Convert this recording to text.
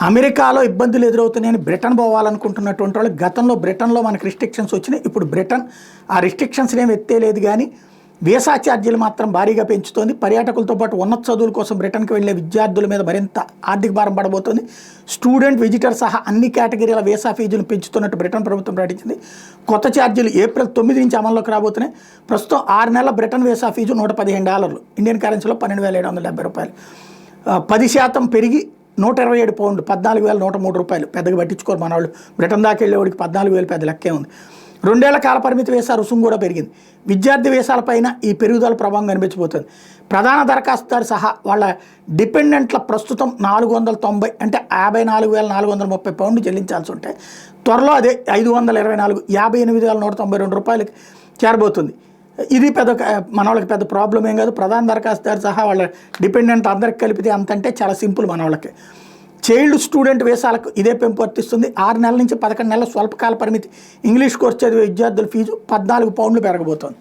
అమెరికాలో ఇబ్బందులు ఎదురవుతున్నాయని బ్రిటన్ పోవాలనుకుంటున్నటువంటి వాళ్ళు గతంలో బ్రిటన్లో మనకు రిస్ట్రిక్షన్స్ వచ్చినాయి. ఇప్పుడు బ్రిటన్ ఆ రిస్ట్రిక్షన్స్ ఏమి ఎత్తేలేదు, కానీ వీసా ఛార్జీలు మాత్రం భారీగా పెంచుతోంది. పర్యాటకులతో పాటు ఉన్నత చదువుల కోసం బ్రిటన్కి వెళ్లే విద్యార్థుల మీద మరింత ఆర్థిక భారం పడబోతోంది. స్టూడెంట్, విజిటర్ సహా అన్ని కేటగిరీల వీసా ఫీజులు పెంచుతున్నట్టు బ్రిటన్ ప్రభుత్వం ప్రకటించింది. కొత్త ఛార్జీలు ఏప్రిల్ 9 నుంచి అమల్లోకి రాబోతున్నాయి. ప్రస్తుతం 6 నెలల బ్రిటన్ వీసా ఫీజు $115, ఇండియన్ కరెన్సీలో $12,770. 10% పెరిగి £127, $14,103. పెద్దగా పట్టించుకోరు మన వాళ్ళు. బ్రిటన్ దాకా వెళ్ళేవాడికి 14,000 పెద్ద లెక్కే ఉంది. 2 ఏళ్ల కాల పరిమితి వీసా రుసుము కూడా పెరిగింది. విద్యార్థి వీసాలపైన ఈ పెరుగుదల ప్రభావం కనిపించబోతుంది. ప్రధాన దరఖాస్తుదారు సహా వాళ్ళ డిపెండెంట్ల ప్రస్తుతం 490 అంటే £54,430 చెల్లించాల్సి ఉంటే త్వరలో అదే 524 $58,192 చేరబోతుంది. ఇది పెద్ద మన వాళ్ళకి పెద్ద ప్రాబ్లం ఏం కాదు. ప్రధాన దరఖాస్తుదారు సహా వాళ్ళ డిపెండెంట్ అందరికి కలిపితే అంతంటే చాలా సింపుల్ మన వాళ్ళకి. చైల్డ్ స్టూడెంట్ వీసాలకు ఇదే పెంపు వర్తిస్తుంది. 6 నెలల నుంచి 11 నెలల స్వల్పకాల పరిమితి ఇంగ్లీష్ కోర్సు చదివే విద్యార్థుల ఫీజు £14 పెరగబోతోంది.